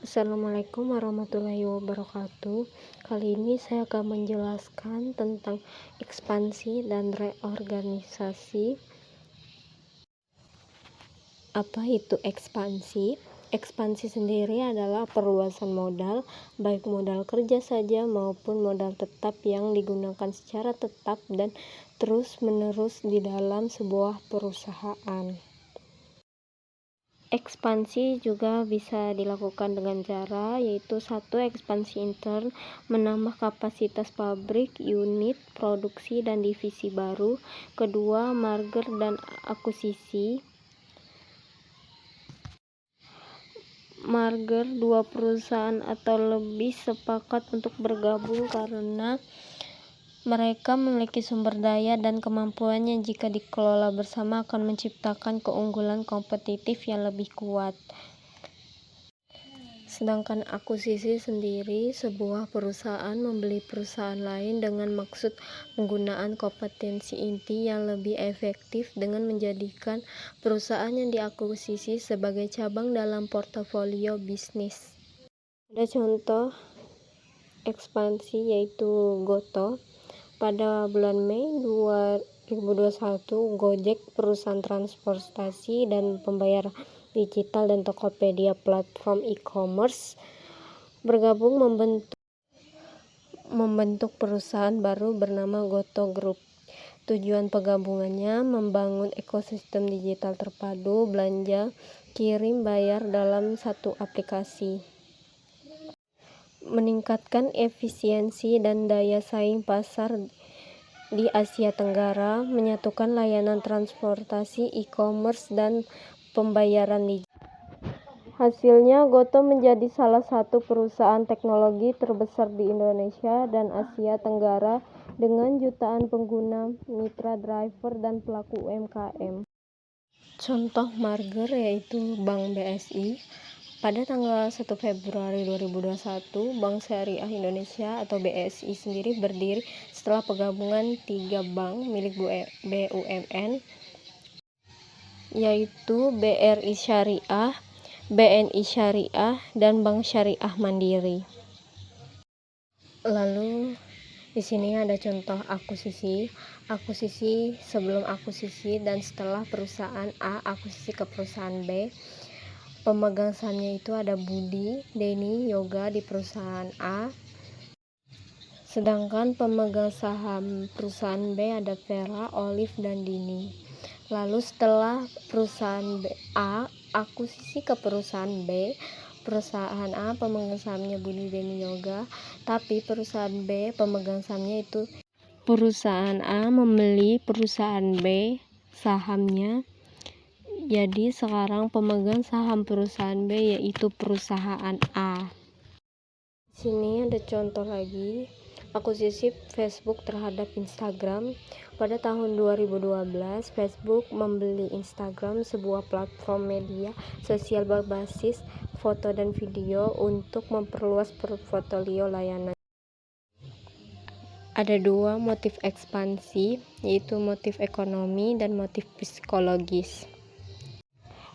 Assalamualaikum warahmatullahi wabarakatuh. Kali ini saya akan menjelaskan tentang ekspansi dan reorganisasi. Apa itu ekspansi? Ekspansi sendiri adalah perluasan modal, baik modal kerja saja maupun modal tetap yang digunakan secara tetap dan terus-menerus di dalam sebuah perusahaan. Ekspansi juga bisa dilakukan dengan cara yaitu satu, ekspansi intern, menambah kapasitas pabrik, unit produksi dan divisi baru. Kedua, merger dan akuisisi. Merger, dua perusahaan atau lebih sepakat untuk bergabung karena mereka memiliki sumber daya dan kemampuan yang jika dikelola bersama akan menciptakan keunggulan kompetitif yang lebih kuat. Sedangkan akuisisi sendiri, sebuah perusahaan membeli perusahaan lain dengan maksud penggunaan kompetensi inti yang lebih efektif dengan menjadikan perusahaan yang diakuisisi sebagai cabang dalam portofolio bisnis. Ada contoh ekspansi yaitu Goto. Pada bulan Mei 2021, Gojek, perusahaan transportasi dan pembayaran digital dan Tokopedia, platform e-commerce, bergabung membentuk perusahaan baru bernama Goto Group. Tujuan penggabungannya membangun ekosistem digital terpadu belanja, kirim, bayar dalam satu aplikasi, meningkatkan efisiensi dan daya saing pasar di Asia Tenggara, menyatukan layanan transportasi, e-commerce, dan pembayaran digital. Hasilnya, Goto menjadi salah satu perusahaan teknologi terbesar di Indonesia dan Asia Tenggara dengan jutaan pengguna, mitra driver, dan pelaku UMKM. Contoh merger yaitu Bank BSI. Pada tanggal 1 Februari 2021, Bank Syariah Indonesia atau BSI sendiri berdiri setelah penggabungan 3 bank milik BUMN, yaitu BRI Syariah, BNI Syariah, dan Bank Syariah Mandiri. Lalu di sini ada contoh akuisisi. Akuisisi sebelum akuisisi dan setelah perusahaan A akuisisi ke perusahaan B. Pemegang sahamnya itu ada Budi, Denny, Yoga di perusahaan A. Sedangkan pemegang saham perusahaan B ada Vera, Olive, dan Dini. Lalu setelah perusahaan A akuisisi ke perusahaan B, perusahaan A pemegang sahamnya Budi, Denny, Yoga, tapi perusahaan B pemegang sahamnya itu perusahaan A membeli perusahaan B sahamnya. Jadi sekarang pemegang saham perusahaan B yaitu perusahaan A. Di sini ada contoh lagi, akuisisi Facebook terhadap Instagram. Pada tahun 2012, Facebook membeli Instagram, sebuah platform media sosial berbasis foto dan video, untuk memperluas portofolio layanan. Ada dua motif ekspansi, yaitu motif ekonomi dan motif psikologis.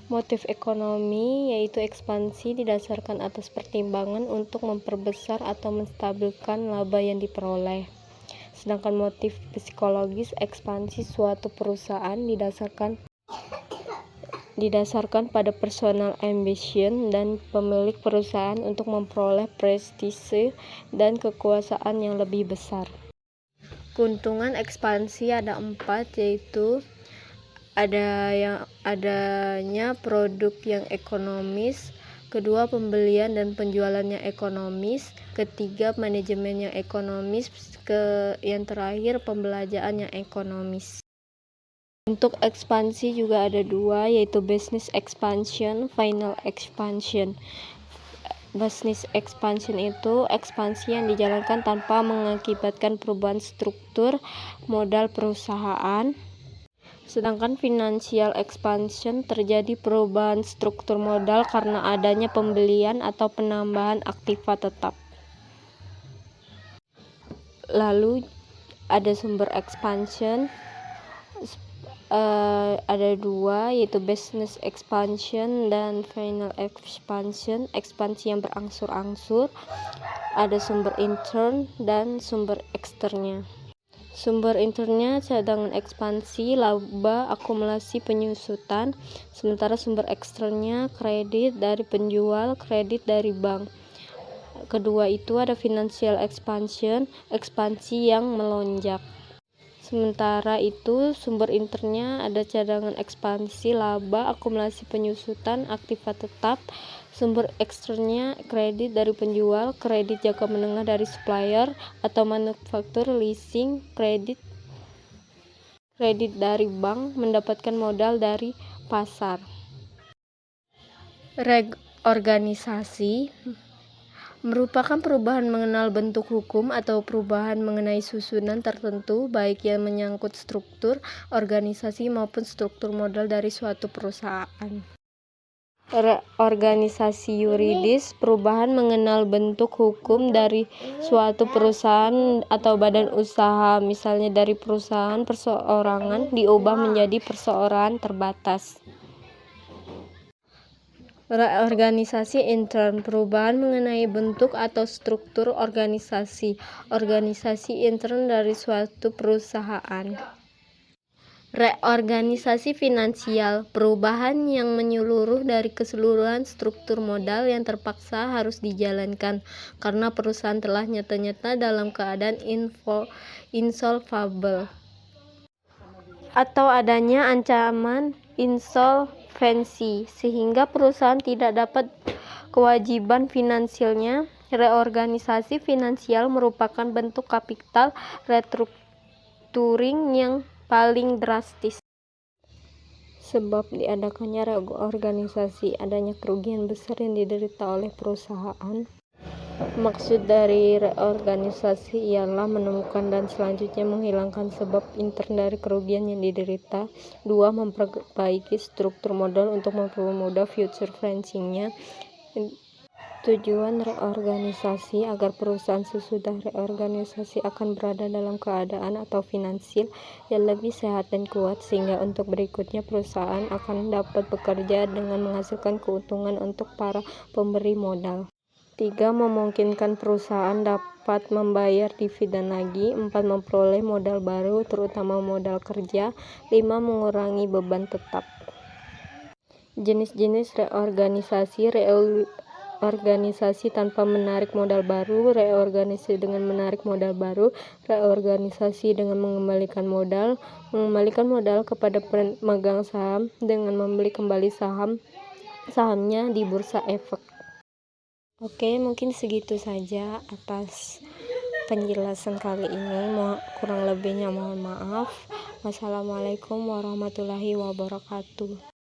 Motif ekonomi yaitu ekspansi didasarkan atas pertimbangan untuk memperbesar atau menstabilkan laba yang diperoleh. Sedangkan motif psikologis, ekspansi suatu perusahaan didasarkan pada personal ambition dan pemilik perusahaan untuk memperoleh prestise dan kekuasaan yang lebih besar. Keuntungan ekspansi ada 4, yaitu adanya produk yang ekonomis, kedua pembelian dan penjualannya ekonomis, ketiga manajemen yang ekonomis, yang terakhir pembelanjaan yang ekonomis. Untuk ekspansi juga ada 2, yaitu business expansion, final expansion. Business expansion itu ekspansi yang dijalankan tanpa mengakibatkan perubahan struktur modal perusahaan. Sedangkan financial expansion terjadi perubahan struktur modal karena adanya pembelian atau penambahan aktiva tetap. Lalu ada sumber expansion. ada dua, yaitu business expansion dan final expansion. Ekspansi yang berangsur-angsur, ada sumber intern dan sumber eksternnya. Sumber internnya cadangan ekspansi, laba, akumulasi, penyusutan. Sementara sumber eksternnya kredit dari penjual, kredit dari bank. Kedua itu ada financial expansion, ekspansi yang melonjak. Sementara itu sumber internnya ada cadangan ekspansi, laba, akumulasi, penyusutan, aktiva tetap. Sumber eksternnya kredit dari penjual, kredit jangka menengah dari supplier atau manufaktur, leasing, kredit dari bank, mendapatkan modal dari pasar. Reorganisasi merupakan perubahan mengenal bentuk hukum atau perubahan mengenai susunan tertentu, baik yang menyangkut struktur organisasi maupun struktur modal dari suatu perusahaan. Reorganisasi yuridis, perubahan mengenal bentuk hukum dari suatu perusahaan atau badan usaha, misalnya dari perusahaan perseorangan diubah menjadi perseorangan terbatas. Reorganisasi intern, perubahan mengenai bentuk atau struktur organisasi intern dari suatu perusahaan. Reorganisasi finansial, perubahan yang menyeluruh dari keseluruhan struktur modal yang terpaksa harus dijalankan karena perusahaan telah nyata-nyata dalam keadaan insolvable atau adanya ancaman insolvensi sehingga perusahaan tidak dapat kewajiban finansialnya. Reorganisasi finansial merupakan bentuk kapital restructuring yang paling drastis. Sebab diadakannya reorganisasi, adanya kerugian besar yang diderita oleh perusahaan. Maksud dari reorganisasi ialah menemukan dan selanjutnya menghilangkan sebab intern dari kerugian yang diderita. 2. Memperbaiki struktur modal untuk mempermudah future financing-nya. Tujuan reorganisasi agar perusahaan sesudah reorganisasi akan berada dalam keadaan atau finansial yang lebih sehat dan kuat, sehingga untuk berikutnya perusahaan akan dapat bekerja dengan menghasilkan keuntungan untuk para pemberi modal. 3. Memungkinkan perusahaan dapat membayar dividen lagi. 4. Memperoleh modal baru, terutama modal kerja. 5. Mengurangi beban tetap. Jenis-jenis reorganisasi: reorganisasi tanpa menarik modal baru, reorganisasi dengan menarik modal baru, reorganisasi dengan mengembalikan modal kepada pemegang saham dengan membeli kembali sahamnya di bursa efek. Oke, mungkin segitu saja atas penjelasan kali ini. Kurang lebihnya mohon maaf. Wassalamualaikum warahmatullahi wabarakatuh.